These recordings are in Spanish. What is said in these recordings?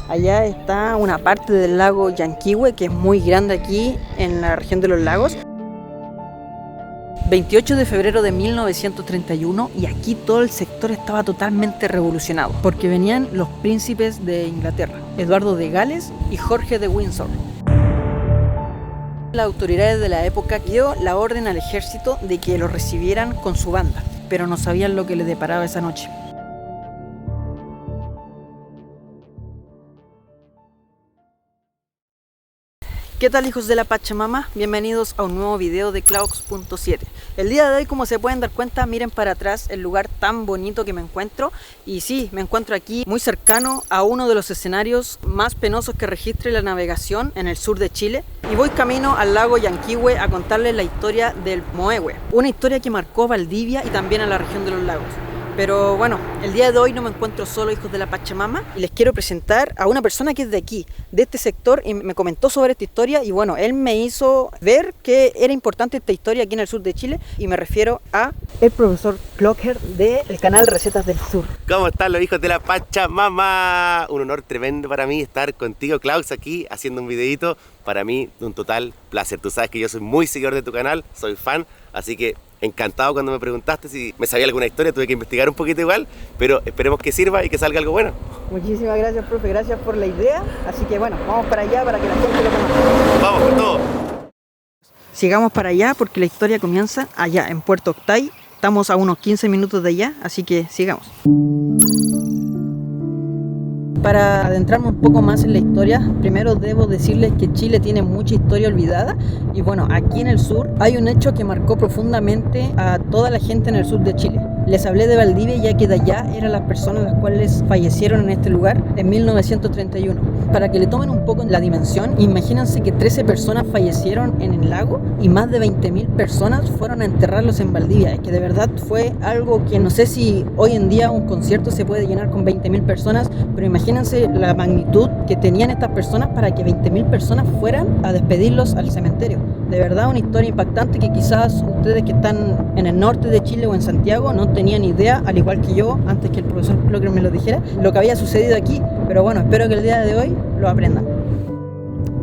Allá está una parte del lago Llanquihue, que es muy grande aquí en la región de los lagos. 28 de febrero de 1931 y aquí todo el sector estaba totalmente revolucionado porque venían los príncipes de Inglaterra, Eduardo de Gales y Jorge de Windsor. Las autoridades de la época dio la orden al ejército de que lo recibieran con su banda, pero no sabían lo que les deparaba esa noche. ¿Qué tal, hijos de la Pachamama? Bienvenidos a un nuevo video de Claux.7. El día de hoy, como se pueden dar cuenta, miren para atrás el lugar tan bonito que me encuentro. Y sí, me encuentro aquí muy cercano a uno de los escenarios más penosos que registre la navegación en el sur de Chile. Y voy camino al lago Llanquihue a contarles la historia del Moehue, una historia que marcó Valdivia y también a la región de los lagos. Pero bueno, el día de hoy no me encuentro solo, hijos de la Pachamama, y les quiero presentar a una persona que es de aquí, de este sector, y me comentó sobre esta historia, y bueno, él me hizo ver que era importante esta historia aquí en el sur de Chile, y me refiero a el profesor Clocker del canal Recetas del Sur. ¿Cómo están los hijos de la Pachamama? Un honor tremendo para mí estar contigo, Klaus, aquí haciendo un videito. Para mí, un total placer. Tú sabes que yo soy muy seguidor de tu canal, soy fan, así que encantado cuando me preguntaste si me sabía alguna historia. Tuve que investigar un poquito igual, pero esperemos que sirva y que salga algo bueno. Muchísimas gracias, profe, gracias por la idea. Así que bueno, vamos para allá para que la gente lo conozca. Vamos con todo. Sigamos para allá porque la historia comienza allá en Puerto Octay. Estamos a unos 15 minutos de allá, así que sigamos. Para adentrarme un poco más en la historia, primero debo decirles que Chile tiene mucha historia olvidada y bueno, aquí en el sur hay un hecho que marcó profundamente a toda la gente en el sur de Chile. Les hablé de Valdivia, ya que de allá eran las personas las cuales fallecieron en este lugar en 1931. Para que le tomen un poco la dimensión, imagínense que 13 personas fallecieron en el lago y más de 20.000 personas fueron a enterrarlos en Valdivia. Es que de verdad fue algo que no sé si hoy en día un concierto se puede llenar con 20.000 personas, pero imagínense la magnitud que tenían estas personas para que 20.000 personas fueran a despedirlos al cementerio. De verdad una historia impactante que quizás ustedes que están en el norte de Chile o en Santiago no tenían idea, al igual que yo, antes que el profesor Clocker me lo dijera, lo que había sucedido aquí. Pero bueno, espero que el día de hoy lo aprendan.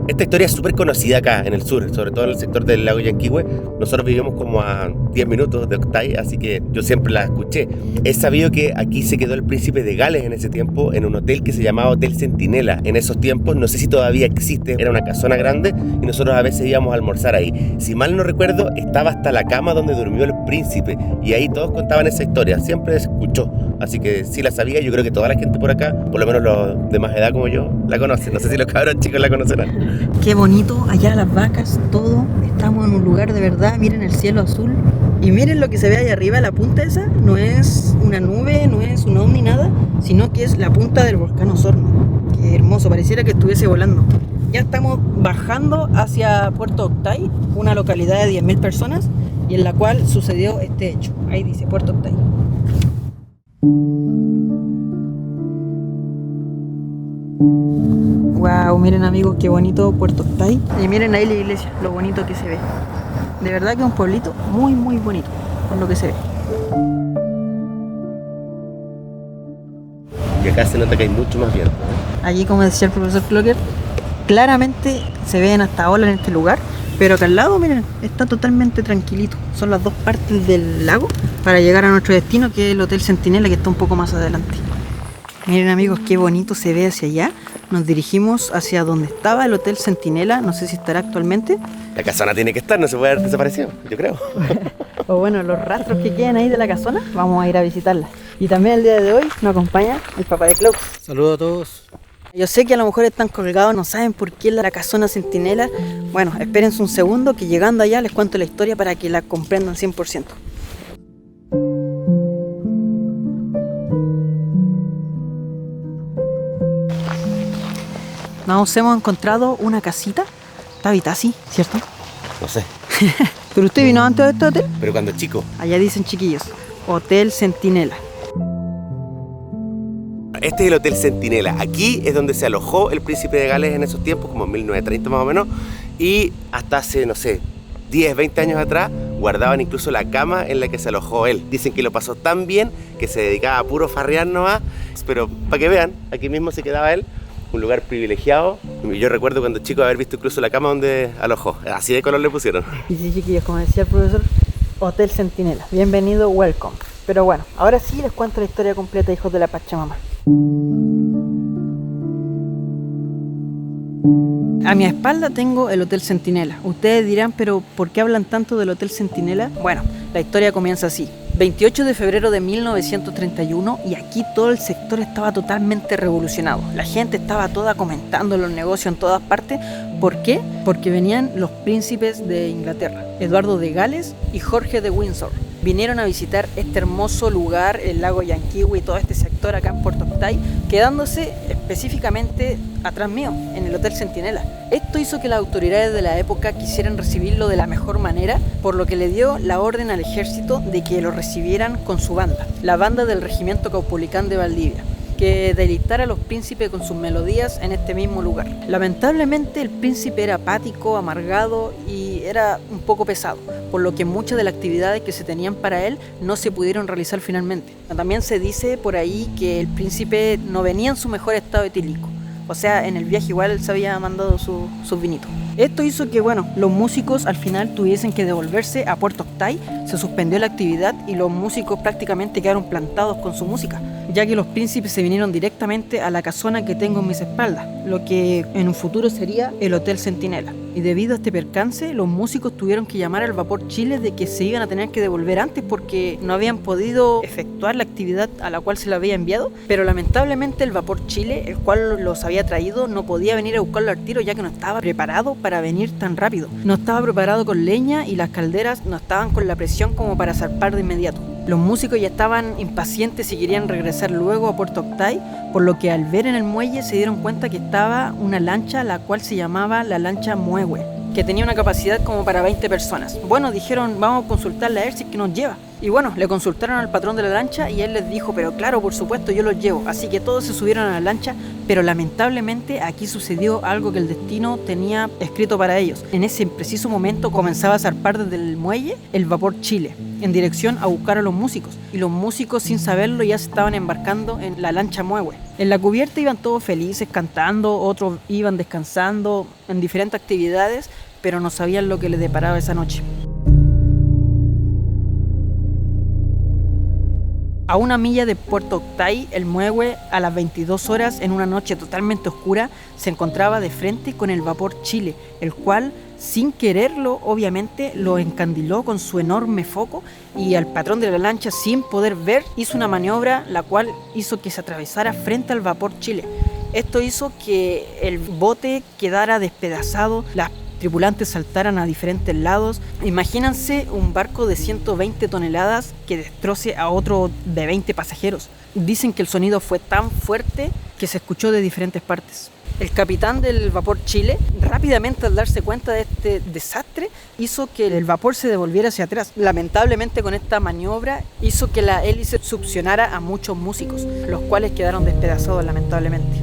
Esta historia es súper conocida acá en el sur, sobre todo en el sector del lago Llanquihue. Nosotros vivimos como a 10 minutos de Octay, así que yo siempre la escuché. He sabido que aquí se quedó el príncipe de Gales en ese tiempo, en un hotel que se llamaba Hotel Centinela. En esos tiempos, no sé si todavía existe, era una casona grande y nosotros a veces íbamos a almorzar ahí. Si mal no recuerdo, estaba hasta la cama donde durmió el príncipe y ahí todos contaban esa historia, siempre se escuchó. Así que sí la sabía, yo creo que toda la gente por acá, por lo menos los de más edad como yo, la conocen. No sé si los cabros chicos la conocerán. Qué bonito, allá las vacas, todo. Estamos en un lugar de verdad, miren el cielo azul. Y miren lo que se ve ahí arriba, la punta esa, no es una nube, no es un ovni, nada, sino que es la punta del volcán Osorno. Qué hermoso, pareciera que estuviese volando. Ya estamos bajando hacia Puerto Octay, una localidad de 10.000 personas, y en la cual sucedió este hecho. Ahí dice Puerto Octay. Wow, miren amigos, qué bonito Puerto Octay. Y miren ahí la iglesia, lo bonito que se ve. De verdad que es un pueblito muy muy bonito, por lo que se ve. Y acá se nota que hay mucho más viento. Allí, como decía el profesor Clocker, claramente se ven hasta olas en este lugar. Pero acá al lado, miren, está totalmente tranquilito. Son las dos partes del lago para llegar a nuestro destino, que es el Hotel Centinela, que está un poco más adelante. Miren amigos, qué bonito se ve hacia allá. Nos dirigimos hacia donde estaba el Hotel Centinela, no sé si estará actualmente. La casona tiene que estar, no se puede haber desaparecido, yo creo. O bueno, los rastros que quedan ahí de la casona, vamos a ir a visitarla. Y también el día de hoy nos acompaña el papá de Klaus. Saludos a todos. Yo sé que a lo mejor están colgados, no saben por qué la casona Centinela. Bueno, espérense un segundo que llegando allá les cuento la historia para que la comprendan 100%. Nos hemos encontrado una casita, está habitada así, ¿cierto? No sé. ¿Pero usted vino antes de este hotel? Pero cuando chico. Allá dicen chiquillos, Hotel Centinela. Este es el Hotel Centinela. Aquí es donde se alojó el príncipe de Gales en esos tiempos, como en 1930 más o menos. Y hasta hace, no sé, 10, 20 años atrás, guardaban incluso la cama en la que se alojó él. Dicen que lo pasó tan bien que se dedicaba a puro farrear nomás. Pero para que vean, aquí mismo se quedaba él. un lugar privilegiado. Yo recuerdo cuando chico haber visto incluso la cama donde alojó, así de color le pusieron. Y sí, chiquillos, como decía el profesor, Hotel Centinela, bienvenido, welcome. Pero bueno, ahora sí les cuento la historia completa, hijos de la Pachamama. A mi espalda tengo el Hotel Centinela. Ustedes dirán, pero ¿por qué hablan tanto del Hotel Centinela? Bueno, la historia comienza así. 28 de febrero de 1931 y aquí todo el sector estaba totalmente revolucionado. La gente estaba toda comentando los negocios en todas partes. ¿Por qué? Porque venían los príncipes de Inglaterra, Eduardo de Gales y Jorge de Windsor. Vinieron a visitar este hermoso lugar, el lago Yanquihue y todo este sector acá en Puerto Octay, quedándose específicamente atrás mío, en el Hotel Centinela. Esto hizo que las autoridades de la época quisieran recibirlo de la mejor manera, por lo que le dio la orden al ejército de que lo recibieran con su banda, la banda del Regimiento Caupolicán de Valdivia, que deleitara a los príncipes con sus melodías en este mismo lugar. Lamentablemente el príncipe era apático, amargado y era un poco pesado, por lo que muchas de las actividades que se tenían para él no se pudieron realizar finalmente. También se dice por ahí que el príncipe no venía en su mejor estado etílico, o sea, en el viaje igual se había mandado sus vinitos. Esto hizo que, los músicos al final tuviesen que devolverse a Puerto Octay, se suspendió la actividad y los músicos prácticamente quedaron plantados con su música, ya que los príncipes se vinieron directamente a la casona que tengo en mis espaldas, lo que en un futuro sería el Hotel Centinela. Y debido a este percance, los músicos tuvieron que llamar al Vapor Chile de que se iban a tener que devolver antes porque no habían podido efectuar la actividad a la cual se la había enviado, pero lamentablemente el Vapor Chile, el cual los había traído, no podía venir a buscarlo al tiro ya que no estaba preparado para venir tan rápido. No estaba preparado con leña y las calderas no estaban con la presión como para zarpar de inmediato. Los músicos ya estaban impacientes y querían regresar luego a Puerto Octay, por lo que al ver en el muelle se dieron cuenta que estaba una lancha la cual se llamaba la lancha Muehue, que tenía una capacidad como para 20 personas. Bueno, dijeron, vamos a consultarle a ver si es que nos lleva. Y le consultaron al patrón de la lancha y él les dijo, pero claro, por supuesto, yo los llevo. Así que todos se subieron a la lancha, pero lamentablemente aquí sucedió algo que el destino tenía escrito para ellos. En ese preciso momento comenzaba a zarpar desde el muelle el Vapor Chile, en dirección a buscar a los músicos. Y los músicos, sin saberlo, ya se estaban embarcando en la lancha Muehue. En la cubierta iban todos felices, cantando, otros iban descansando en diferentes actividades, pero no sabían lo que les deparaba esa noche. A una milla de Puerto Octay, el Muehue, a las 22 horas, en una noche totalmente oscura, se encontraba de frente con el Vapor Chile, el cual, sin quererlo, obviamente, lo encandiló con su enorme foco y al patrón de la lancha, sin poder ver, hizo una maniobra la cual hizo que se atravesara frente al Vapor Chile. Esto hizo que el bote quedara despedazado, las tripulantes saltaran a diferentes lados. Imagínense un barco de 120 toneladas que destroce a otro de 20 pasajeros. Dicen que el sonido fue tan fuerte que se escuchó de diferentes partes. El capitán del Vapor Chile, rápidamente al darse cuenta de este desastre, hizo que el vapor se devolviera hacia atrás. Lamentablemente, con esta maniobra hizo que la hélice succionara a muchos músicos, los cuales quedaron despedazados lamentablemente.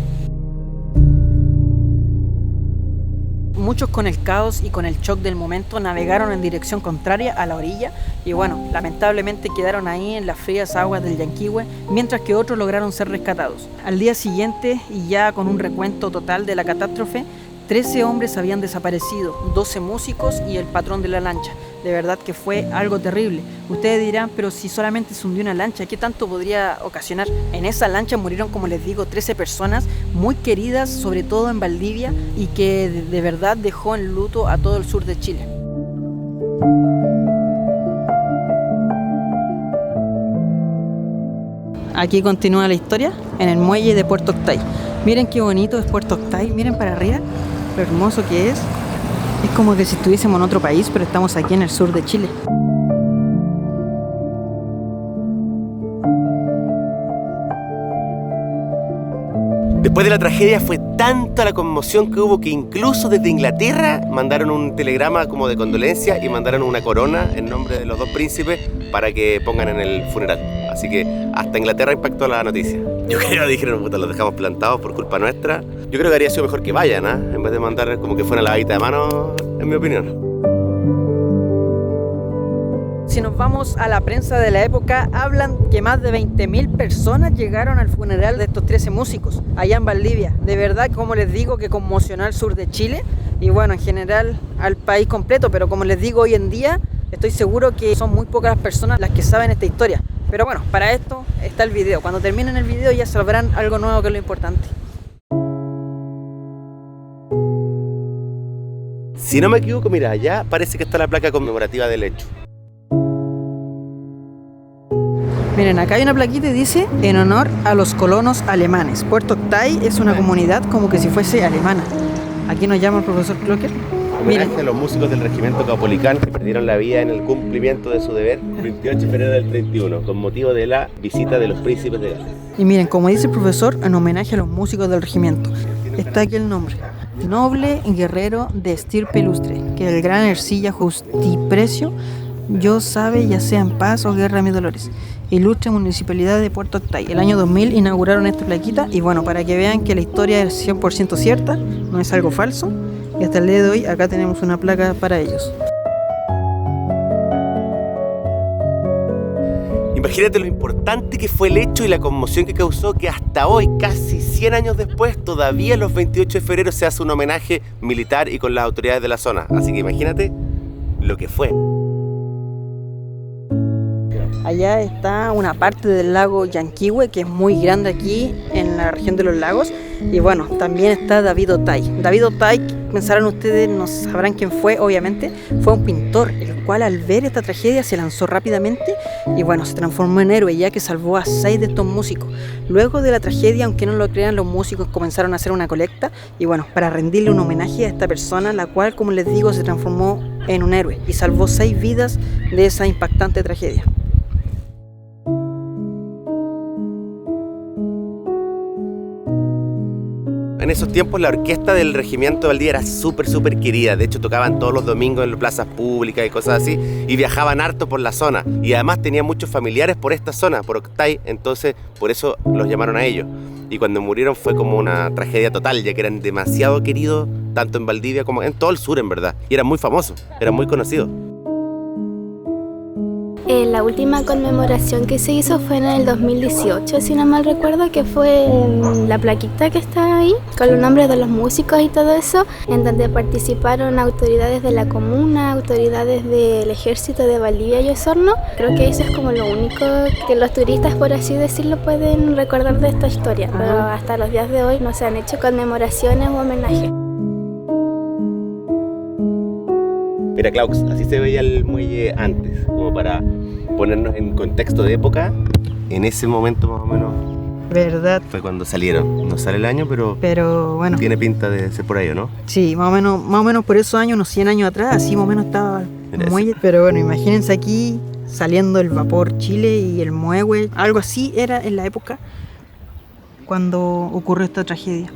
Muchos, con el caos y con el shock del momento, navegaron en dirección contraria a la orilla y lamentablemente quedaron ahí en las frías aguas del Yanquihue, mientras que otros lograron ser rescatados. Al día siguiente, y ya con un recuento total de la catástrofe, 13 hombres habían desaparecido, 12 músicos y el patrón de la lancha. De verdad que fue algo terrible. Ustedes dirán, pero si solamente se hundió una lancha, ¿qué tanto podría ocasionar? En esa lancha murieron, como les digo, 13 personas muy queridas, sobre todo en Valdivia, y que de verdad dejó en luto a todo el sur de Chile. Aquí continúa la historia en el muelle de Puerto Octay. Miren qué bonito es Puerto Octay, miren para arriba lo hermoso que es. Es como que si estuviésemos en otro país, pero estamos aquí en el sur de Chile. Después de la tragedia fue tanta la conmoción que hubo que incluso desde Inglaterra mandaron un telegrama como de condolencia y mandaron una corona en nombre de los dos príncipes para que pongan en el funeral. Así que hasta Inglaterra impactó la noticia. Yo creo que dijeron, puta, los dejamos plantados por culpa nuestra. Yo creo que habría sido mejor que vayan, en vez de mandar como que fuera lavadita de mano, en mi opinión. si nos vamos a la prensa de la época, hablan que más de 20.000 personas llegaron al funeral de estos 13 músicos allá en Valdivia. De verdad, como les digo, que conmocionó al sur de Chile y bueno, en general al país completo, pero como les digo, hoy en día estoy seguro que son muy pocas las personas las que saben esta historia. Pero bueno, para esto está el video. Cuando terminen el video ya sabrán algo nuevo, que es lo importante. Si no me equivoco, mira, allá parece que está la placa conmemorativa del hecho. Miren, acá hay una plaquita y dice: en honor a los colonos alemanes. Puerto Octay es una comunidad como que si fuese alemana. Aquí nos llama el profesor Clocker. Homenaje a los músicos del regimiento Caupolicán que perdieron la vida en el cumplimiento de su deber el 28 de febrero del 31, con motivo de la visita de los príncipes de Gales. Y miren, como dice el profesor, en homenaje a los músicos del regimiento, está aquí el nombre: noble guerrero de estirpe ilustre, que el gran Ercilla justiprecio, yo sabe, ya sea en paz o guerra mis dolores. Ilustre Municipalidad de Puerto Octay. El año 2000 inauguraron esta plaquita y bueno, para que vean que la historia es 100% cierta, no es algo falso. Y hasta el día de hoy acá tenemos una placa para ellos. Imagínate lo importante que fue el hecho y la conmoción que causó que hasta hoy, casi 100 años después, todavía los 28 de febrero se hace un homenaje militar y con las autoridades de la zona. Así que imagínate lo que fue. Allá está una parte del lago Llanquihue, que es muy grande aquí en la región de los lagos. Y bueno, también está David Otay. David Otay, pensarán ustedes, no sabrán quién fue, obviamente. Fue un pintor, el cual al ver esta tragedia se lanzó rápidamente y bueno, se transformó en héroe, ya que salvó a 6 de estos músicos. Luego de la tragedia, aunque no lo crean, los músicos comenzaron a hacer una colecta y bueno, para rendirle un homenaje a esta persona, la cual, como les digo, se transformó en un héroe y salvó 6 vidas de esa impactante tragedia. En esos tiempos la orquesta del regimiento de Valdivia era súper querida. De hecho, tocaban todos los domingos en las plazas públicas y cosas así, y viajaban harto por la zona. Y además tenían muchos familiares por esta zona, por Octay, entonces por eso los llamaron a ellos. Y cuando murieron fue como una tragedia total, ya que eran demasiado queridos, tanto en Valdivia como en todo el sur, en verdad. Y eran muy famosos, eran muy conocidos. La última conmemoración que se hizo fue en el 2018, si no mal recuerdo, que fue la plaquita que está ahí, con los nombres de los músicos y todo eso, en donde participaron autoridades de la comuna, autoridades del ejército de Valdivia y Osorno. Creo que eso es como lo único que los turistas, por así decirlo, pueden recordar de esta historia, pero hasta los días de hoy no se han hecho conmemoraciones o homenajes. Mira, Klaus, así se veía el muelle antes, como para ponernos en contexto de época. En ese momento más o menos ¿Verdad? fue cuando salieron. No sale el año, pero bueno, tiene pinta de ser por ahí, ¿o no? sí, más o menos por esos años, unos 100 años atrás, así más o menos estaba el muelle. Pero bueno, imagínense aquí saliendo el vapor Chile y el muelle, algo así era en la época cuando ocurrió esta tragedia.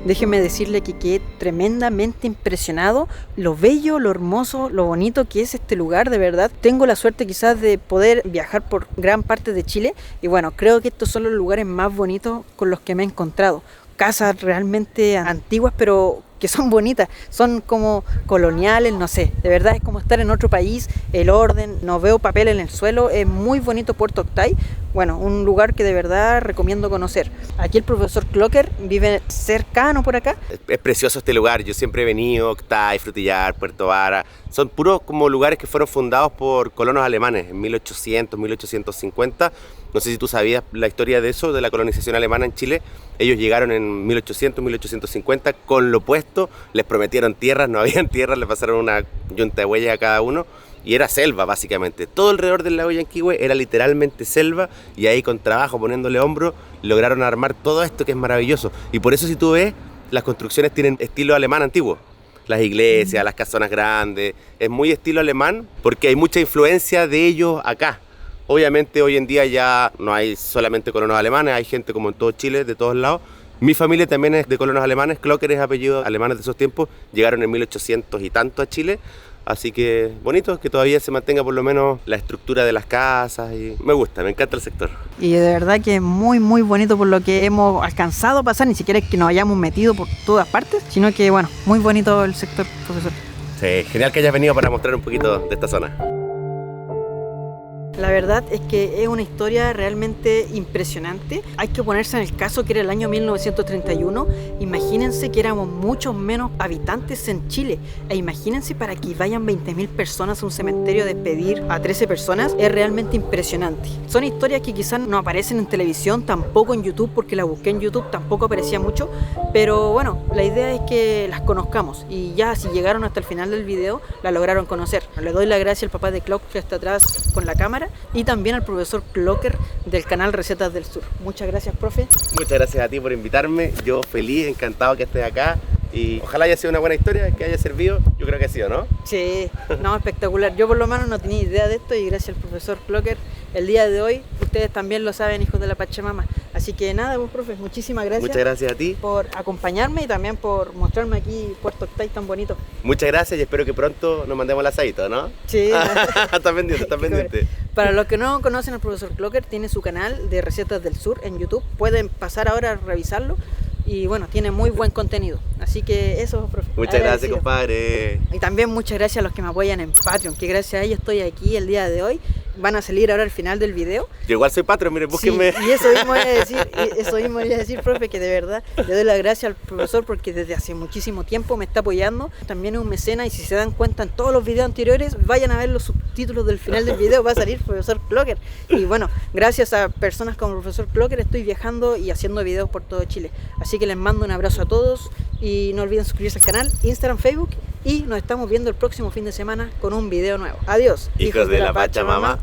Déjeme decirle que quedé tremendamente impresionado, lo bello, lo hermoso, lo bonito que es este lugar, de verdad. Tengo la suerte quizás de poder viajar por gran parte de Chile y bueno, creo que estos son los lugares más bonitos con los que me he encontrado. Casas realmente antiguas, pero que son bonitas, son como coloniales, no sé, de verdad es como estar en otro país, el orden, no veo papel en el suelo, es muy bonito Puerto Octay, bueno, un lugar que de verdad recomiendo conocer. Aquí el profesor Clocker vive cercano por acá. Es precioso este lugar, yo siempre he venido, Octay, Frutillar, Puerto Vara, son puros como lugares que fueron fundados por colonos alemanes en 1800, 1850. No sé si tú sabías la historia de eso, de la colonización alemana en Chile. Ellos llegaron en 1800, 1850 con lo opuesto, les prometieron tierras, no habían tierras, les pasaron una yunta de huellas a cada uno y era selva básicamente. Todo alrededor del lago Llanquihue era literalmente selva y ahí con trabajo, poniéndole hombro, lograron armar todo esto que es maravilloso. Y por eso si tú ves, las construcciones tienen estilo alemán antiguo. Las iglesias, las casonas grandes, es muy estilo alemán porque hay mucha influencia de ellos acá. Obviamente hoy en día ya no hay solamente colonos alemanes, hay gente como en todo Chile, de todos lados. Mi familia también es de colonos alemanes, Clocker es apellido alemán de esos tiempos, llegaron en 1800 y tanto a Chile, así que bonito que todavía se mantenga por lo menos la estructura de las casas y me gusta, me encanta el sector. Y de verdad que es muy muy bonito por lo que hemos alcanzado a pasar, ni siquiera es que nos hayamos metido por todas partes, sino que bueno, muy bonito el sector, profesor. Sí, genial que hayas venido para mostrar un poquito de esta zona. La verdad es que es una historia realmente impresionante. Hay que ponerse en el caso que era el año 1931. Imagínense que éramos muchos menos habitantes en Chile. E imagínense para que vayan 20.000 personas a un cementerio a despedir a 13 personas. Es realmente impresionante. Son historias que quizás no aparecen en televisión, tampoco en YouTube, porque la busqué en YouTube, tampoco aparecía mucho. Pero bueno, la idea es que las conozcamos. Y ya si llegaron hasta el final del video, la lograron conocer. Le doy la gracia al papá de Clock que está atrás con la cámara. Y también al profesor Clocker del canal Recetas del Sur. Muchas gracias, profe. Muchas gracias a ti por invitarme. Yo feliz, encantado que estés acá. Y ojalá haya sido una buena historia, que haya servido. Yo creo que ha sido, ¿no? Sí, no, espectacular. Yo por lo menos no tenía idea de esto y gracias al profesor Clocker el día de hoy, ustedes también lo saben, hijos de la Pachamama. Así que nada, pues, profe, muchísimas gracias. Muchas gracias a ti por acompañarme y también por mostrarme aquí Puerto Octay tan bonito. Muchas gracias y espero que pronto nos mandemos el asadito, ¿no? Sí. Estás pendiente, estás pendiente. Para los que no conocen al profesor Clocker, tiene su canal de Recetas del Sur en YouTube. Pueden pasar ahora a revisarlo. Y bueno, tiene muy buen contenido. Así que eso, profe. Muchas gracias, compadre. Y también muchas gracias a los que me apoyan en Patreon, que gracias a ellos estoy aquí el día de hoy. Van a salir ahora al final del video. Yo igual soy Patreon, mire, búsquenme. Sí, y eso mismo voy a decir, profe, que de verdad le doy las gracias al profesor porque desde hace muchísimo tiempo me está apoyando. También es un mecenas y si se dan cuenta en todos los videos anteriores, vayan a ver los subtítulos del final del video, va a salir profesor Clocker. Y bueno, gracias a personas como el profesor Clocker estoy viajando y haciendo videos por todo Chile. Así que les mando un abrazo a todos y no olviden suscribirse al canal, Instagram, Facebook y nos estamos viendo el próximo fin de semana con un video nuevo. Adiós, hijos de la Pachamama.